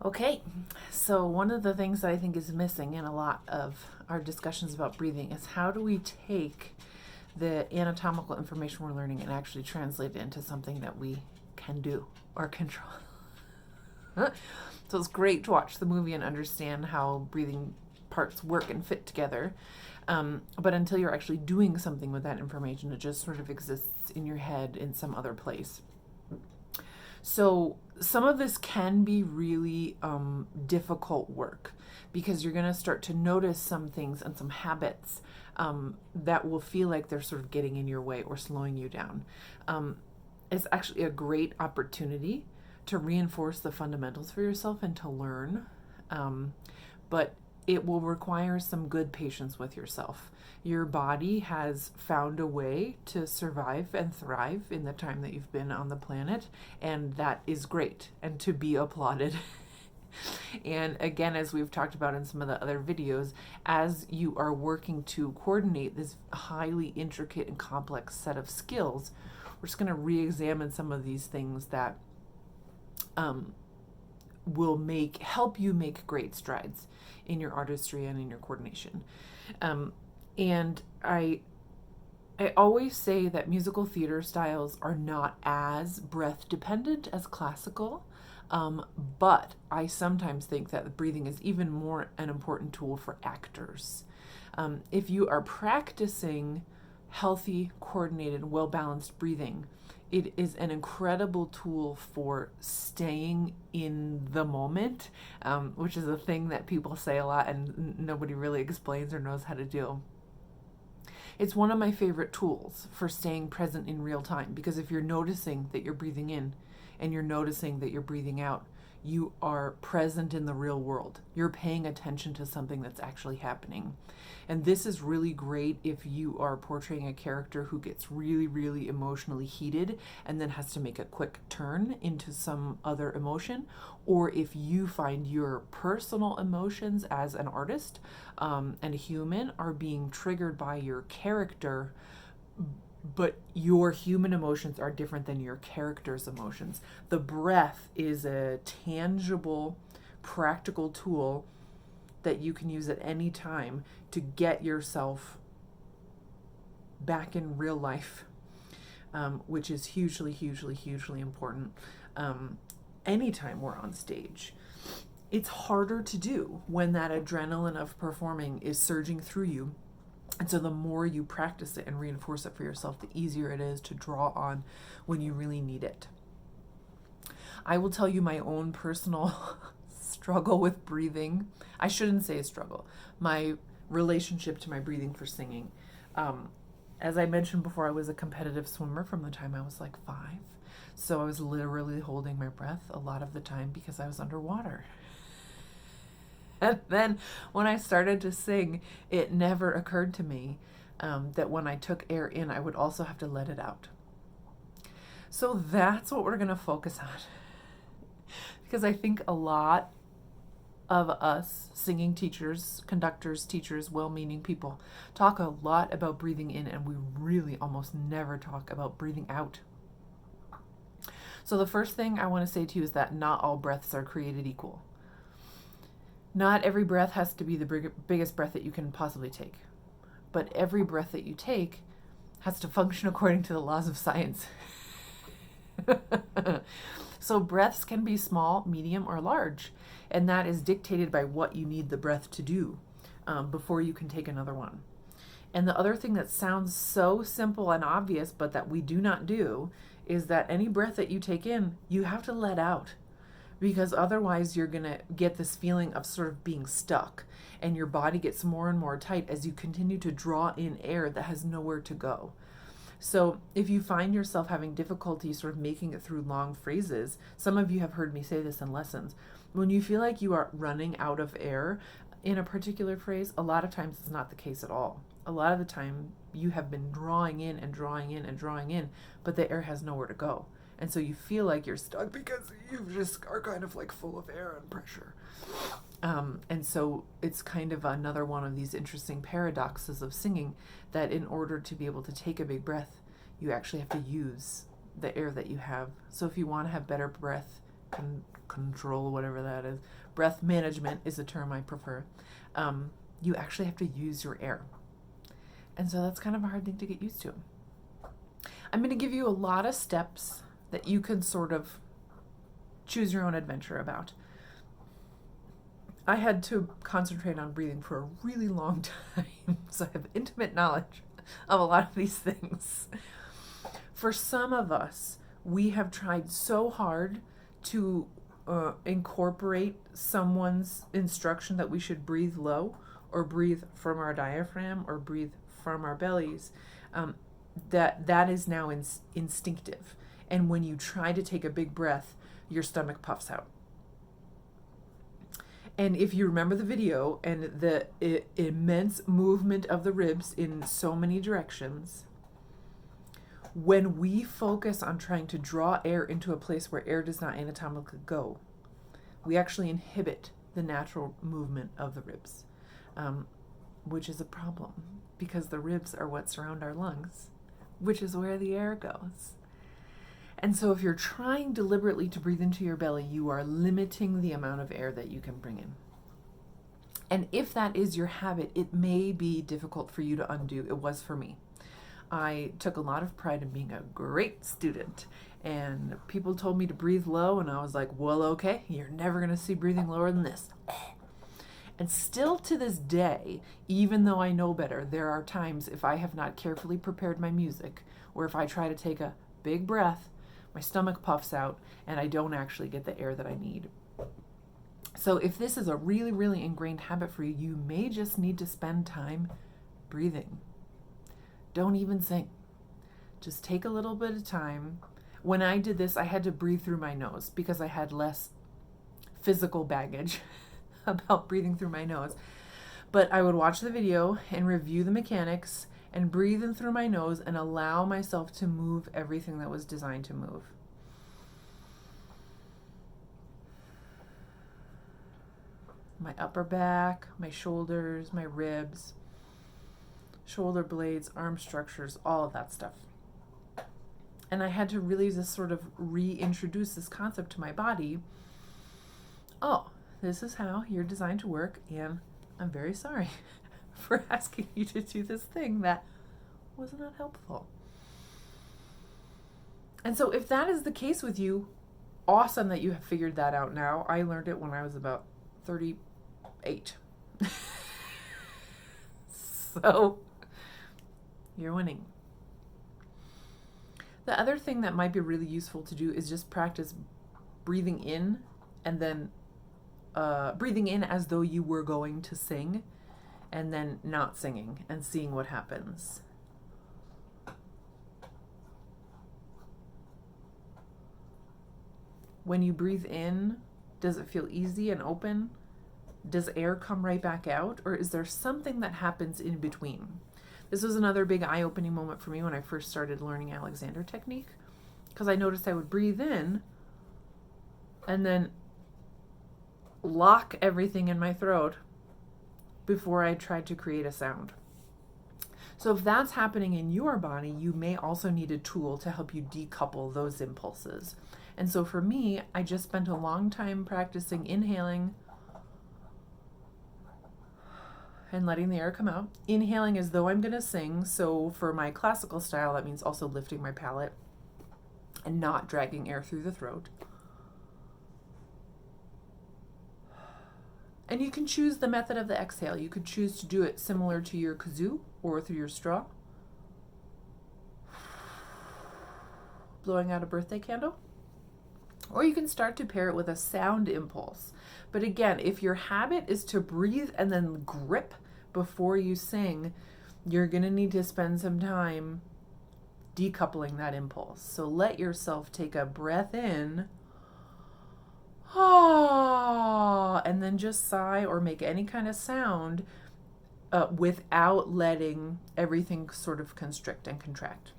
Okay, so one of the things that I think is missing in a lot of our discussions about breathing is how do we take the anatomical information we're learning and actually translate it into something that we can do or control. So it's great to watch the movie and understand how breathing parts work and fit together. But until you're actually doing something with that information, it just sort of exists in your head in some other place. So some of this can be really difficult work because you're going to start to notice some things and some habits that will feel like they're sort of getting in your way or slowing you down. It's actually a great opportunity to reinforce the fundamentals for yourself and to learn. But it will require some good patience with yourself. Your body has found a way to survive and thrive in the time that you've been on the planet, and that is great and to be applauded. And again, as we've talked about in some of the other videos, as you are working to coordinate this highly intricate and complex set of skills, we're just going to re-examine some of these things that will help you make great strides in your artistry and in your coordination. And I always say that musical theater styles are not as breath dependent as classical, but I sometimes think that breathing is even more an important tool for actors. If you are practicing healthy, coordinated, well-balanced breathing, it is an incredible tool for staying in the moment, which is a thing that people say a lot and nobody really explains or knows how to do. It's one of my favorite tools for staying present in real time, because if you're noticing that you're breathing in and you're noticing that you're breathing out, you are present in the real world. You're paying attention to something that's actually happening. And this is really great if you are portraying a character who gets really, really emotionally heated and then has to make a quick turn into some other emotion, or if you find your personal emotions as an artist and a human are being triggered by your character, but your human emotions are different than your character's emotions. The breath is a tangible, practical tool that you can use at any time to get yourself back in real life, which is hugely, hugely, hugely important anytime we're on stage. It's harder to do when that adrenaline of performing is surging through you. And so the more you practice it and reinforce it for yourself, the easier it is to draw on when you really need it. I will tell you my own personal struggle with breathing. I shouldn't say a struggle. My relationship to my breathing for singing. As I mentioned before, I was a competitive swimmer from the time I was like 5. So I was literally holding my breath a lot of the time because I was underwater. And then when I started to sing, it never occurred to me that when I took air in, I would also have to let it out. So that's what we're going to focus on. Because I think a lot of us singing teachers, conductors, teachers, well-meaning people talk a lot about breathing in, and we really almost never talk about breathing out. So the first thing I want to say to you is that not all breaths are created equal. Not every breath has to be the biggest breath that you can possibly take. But every breath that you take has to function according to the laws of science. So breaths can be small, medium, or large. And that is dictated by what you need the breath to do before you can take another one. And the other thing that sounds so simple and obvious, but that we do not do, is that any breath that you take in, you have to let out. Because otherwise you're going to get this feeling of sort of being stuck, and your body gets more and more tight as you continue to draw in air that has nowhere to go. So if you find yourself having difficulty sort of making it through long phrases, some of you have heard me say this in lessons, when you feel like you are running out of air in a particular phrase, a lot of times it's not the case at all. A lot of the time you have been drawing in and drawing in and drawing in, but the air has nowhere to go. And so you feel like you're stuck because you just are kind of like full of air and pressure. And so it's kind of another one of these interesting paradoxes of singing, that in order to be able to take a big breath, you actually have to use the air that you have. So if you want to have better breath control, whatever that is. Breath management is a term I prefer. You actually have to use your air. And so that's kind of a hard thing to get used to. I'm going to give you a lot of steps that you can sort of choose your own adventure about. I had to concentrate on breathing for a really long time, so I have intimate knowledge of a lot of these things. For some of us, we have tried so hard to incorporate someone's instruction that we should breathe low or breathe from our diaphragm or breathe from our bellies, that is now instinctive. And when you try to take a big breath, your stomach puffs out. And if you remember the video and the immense movement of the ribs in so many directions, when we focus on trying to draw air into a place where air does not anatomically go, we actually inhibit the natural movement of the ribs, which is a problem because the ribs are what surround our lungs, which is where the air goes. And so if you're trying deliberately to breathe into your belly, you are limiting the amount of air that you can bring in. And if that is your habit, it may be difficult for you to undo. It was for me. I took a lot of pride in being a great student, and people told me to breathe low, and I was like, well, okay, you're never going to see breathing lower than this. And still to this day, even though I know better, there are times if I have not carefully prepared my music, or if I try to take a big breath, my stomach puffs out and I don't actually get the air that I need. So if this is a really, really ingrained habit for you, you may just need to spend time breathing. Don't even sing. Just take a little bit of time. When I did this, I had to breathe through my nose because I had less physical baggage about breathing through my nose. But I would watch the video and review the mechanics and breathe in through my nose and allow myself to move everything that was designed to move. My upper back, my shoulders, my ribs, shoulder blades, arm structures, all of that stuff. And I had to really just sort of reintroduce this concept to my body. Oh, this is how you're designed to work, and I'm very sorry for asking you to do this thing that was not helpful. And so if that is the case with you, awesome that you have figured that out now. I learned it when I was about 38. So you're winning. The other thing that might be really useful to do is just practice breathing in and then breathing in as though you were going to sing and then not singing and seeing what happens. When you breathe in, does it feel easy and open? Does air come right back out? Or is there something that happens in between? This was another big eye-opening moment for me when I first started learning Alexander technique, because I noticed I would breathe in and then lock everything in my throat before I tried to create a sound. So if that's happening in your body, you may also need a tool to help you decouple those impulses. And so for me, I just spent a long time practicing inhaling and letting the air come out. Inhaling as though I'm going to sing. So for my classical style, that means also lifting my palate and not dragging air through the throat. And you can choose the method of the exhale. You could choose to do it similar to your kazoo or through your straw. Blowing out a birthday candle. Or you can start to pair it with a sound impulse. But again, if your habit is to breathe and then grip before you sing, you're going to need to spend some time decoupling that impulse. So let yourself take a breath in, and then just sigh or make any kind of sound without letting everything sort of constrict and contract.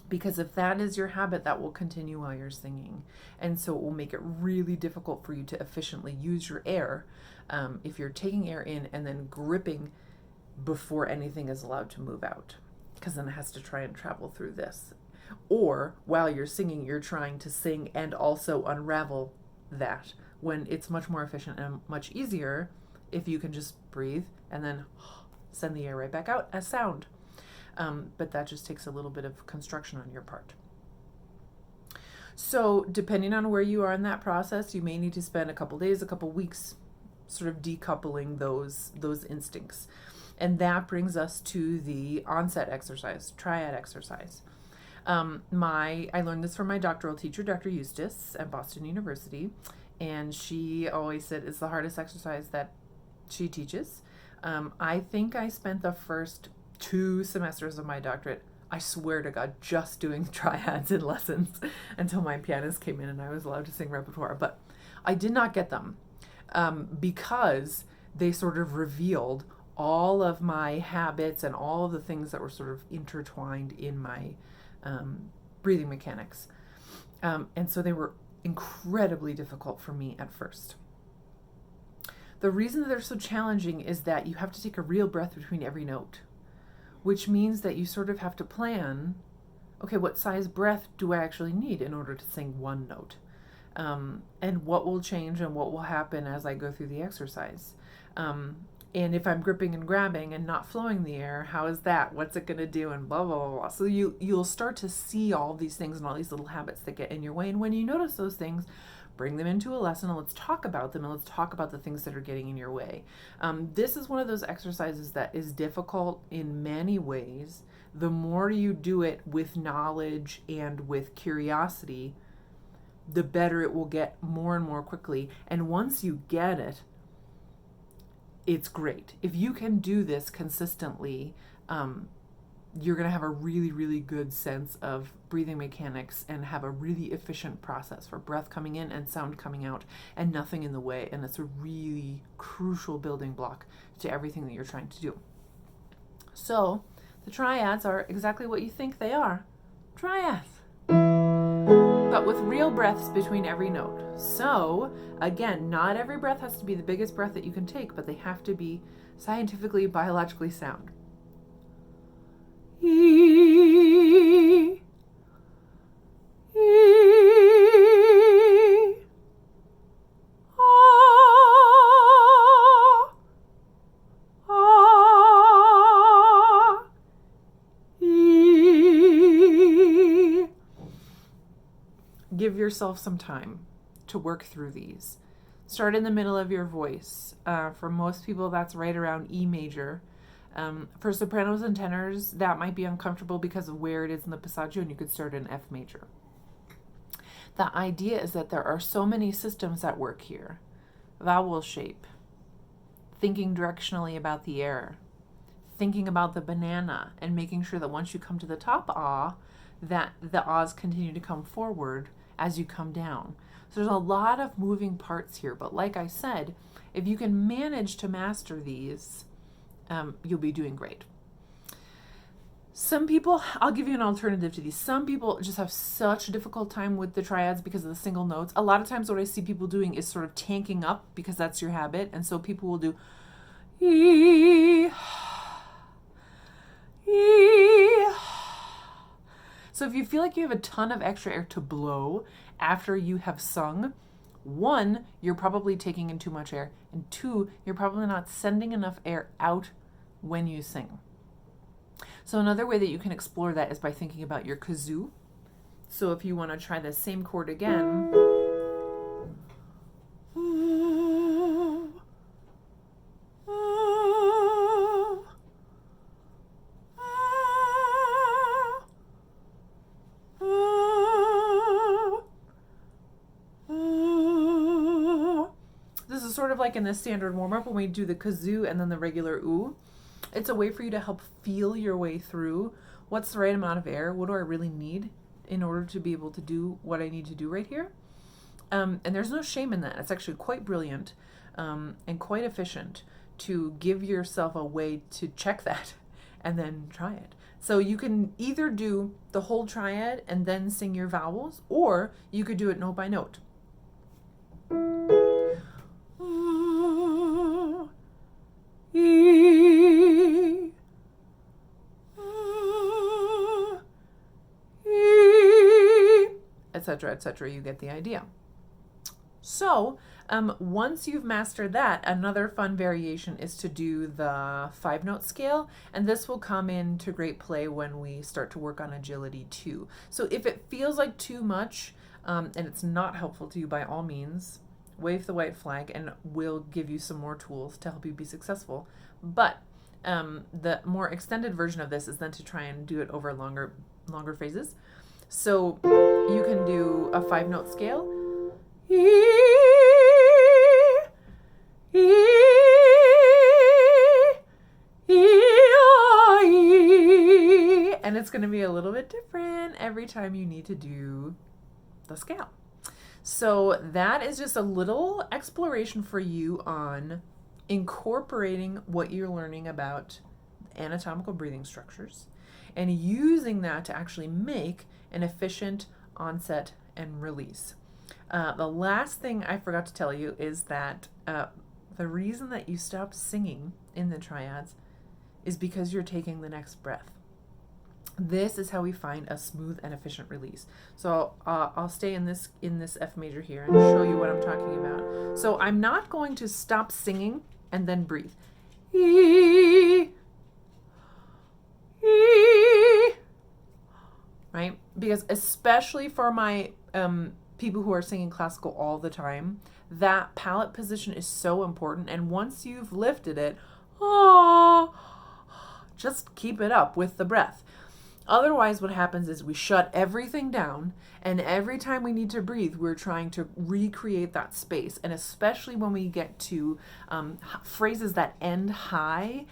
Because if that is your habit, that will continue while you're singing. And so it will make it really difficult for you to efficiently use your air if you're taking air in and then gripping before anything is allowed to move out. Because then it has to try and travel through this. Or while you're singing, you're trying to sing and also unravel that when it's much more efficient and much easier if you can just breathe and then send the air right back out as sound. But that just takes a little bit of construction on your part. So depending on where you are in that process, you may need to spend a couple days, a couple weeks sort of decoupling those instincts. And that brings us to the onset exercise, triad exercise. I learned this from my doctoral teacher, Dr. Eustace at Boston University, and she always said it's the hardest exercise that she teaches. I think I spent the first 2 semesters of my doctorate, I swear to God, just doing triads in lessons until my pianist came in and I was allowed to sing repertoire. But I did not get them because they sort of revealed all of my habits and all of the things that were sort of intertwined in my breathing mechanics. And so they were incredibly difficult for me at first. The reason that they're so challenging is that you have to take a real breath between every note, which means that you sort of have to plan, okay, what size breath do I actually need in order to sing one note? And what will change and what will happen as I go through the exercise? And if I'm gripping and grabbing and not flowing the air, how is that? What's it going to do? And blah, blah, blah, blah. So you'll start to see all these things and all these little habits that get in your way. And when you notice those things, bring them into a lesson and let's talk about them and let's talk about the things that are getting in your way. This is one of those exercises that is difficult in many ways. The more you do it with knowledge and with curiosity, the better it will get more and more quickly. And once you get it, it's great. If you can do this consistently, you're going to have a really, really good sense of breathing mechanics and have a really efficient process for breath coming in and sound coming out and nothing in the way. And it's a really crucial building block to everything that you're trying to do. So the triads are exactly what you think they are. Triads. But with real breaths between every note. So again, not every breath has to be the biggest breath that you can take, but they have to be scientifically, biologically sound. E, E, ah, ah, E. Give yourself some time to work through these. Start in the middle of your voice. For most people, that's right around E major. For sopranos and tenors, that might be uncomfortable because of where it is in the passaggio, and you could start in F major. The idea is that there are so many systems at work here. Vowel shape, thinking directionally about the air, thinking about the banana, and making sure that once you come to the top ah, that the ahs continue to come forward as you come down. So there's a lot of moving parts here, but like I said, if you can manage to master these, you'll be doing great. Some people, I'll give you an alternative to these. Some people just have such a difficult time with the triads because of the single notes. A lot of times what I see people doing is sort of tanking up because that's your habit. And so people will do E, E. So if you feel like you have a ton of extra air to blow after you have sung, 1, you're probably taking in too much air, and 2, you're probably not sending enough air out when you sing. So another way that you can explore that is by thinking about your kazoo. So if you want to try the same chord again, this is sort of like in the standard warm-up when we do the kazoo and then the regular oo. It's a way for you to help feel your way through what's the right amount of air, what do I really need in order to be able to do what I need to do right here. And there's no shame in that. It's actually quite brilliant and quite efficient to give yourself a way to check that and then try it. So you can either do the whole triad and then sing your vowels, or you could do it note by note. Etc., etc. You get the idea. So once you've mastered that, another fun variation is to do the 5-note scale, and this will come into great play when we start to work on agility too. So if it feels like too much and it's not helpful to you, by all means, wave the white flag and we'll give you some more tools to help you be successful. But the more extended version of this is then to try and do it over longer phases. So you can do a 5-note scale. And it's going to be a little bit different every time you need to do the scale. So that is just a little exploration for you on incorporating what you're learning about anatomical breathing structures and using that to actually make an efficient onset and release. The last thing I forgot to tell you is that the reason that you stop singing in the triads is because you're taking the next breath. This is how we find a smooth and efficient release. So I'll stay in this F major here and show you what I'm talking about. So I'm not going to stop singing and then breathe. Right? Because especially for my people who are singing classical all the time, that palate position is so important. And once you've lifted it, just keep it up with the breath. Otherwise, what happens is we shut everything down, and every time we need to breathe, we're trying to recreate that space. And especially when we get to phrases that end high,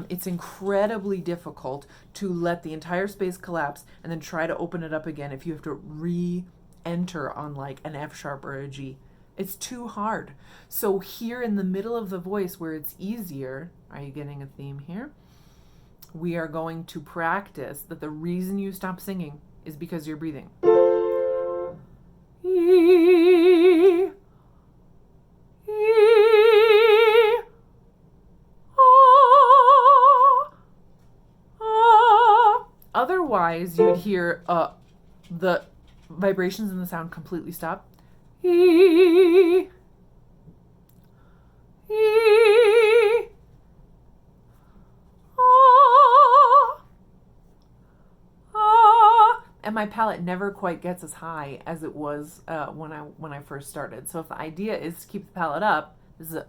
it's incredibly difficult to let the entire space collapse and then try to open it up again if you have to re-enter on like an F sharp or a G. It's too hard. So here in the middle of the voice where it's easier, are you getting a theme here? We are going to practice that the reason you stop singing is because you're breathing. Otherwise, you'd hear the vibrations in the sound completely stop. And my palate never quite gets as high as it was when I first started. So if the idea is to keep the palate up, this is a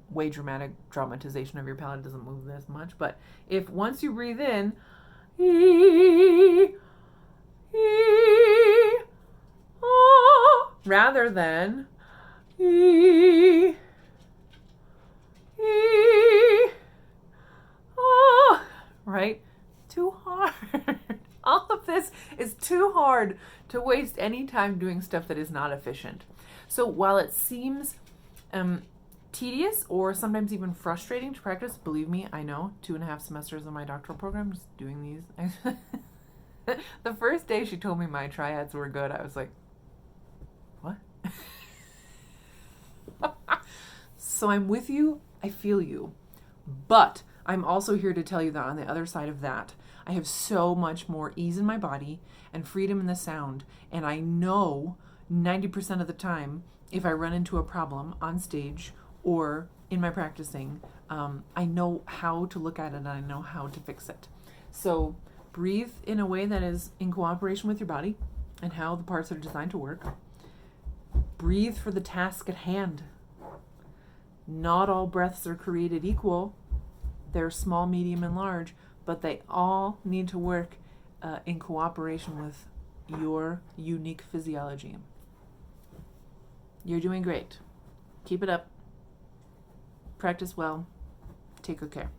way dramatic dramatization of your palate. It doesn't move this much. But if once you breathe in, rather than right? Too hard. All of this is too hard to waste any time doing stuff that is not efficient. So while it seems tedious or sometimes even frustrating to practice, believe me, I know, 2.5 semesters of my doctoral program just doing these. The first day she told me my triads were good, I was like, what? So I'm with you, I feel you. But I'm also here to tell you that on the other side of that, I have so much more ease in my body and freedom in the sound. And I know 90% of the time, if I run into a problem on stage or in my practicing, I know how to look at it and I know how to fix it. So breathe in a way that is in cooperation with your body and how the parts are designed to work. Breathe for the task at hand. Not all breaths are created equal. They're small, medium, and large, but they all need to work in cooperation with your unique physiology. You're doing great. Keep it up. Practice well. Take good care.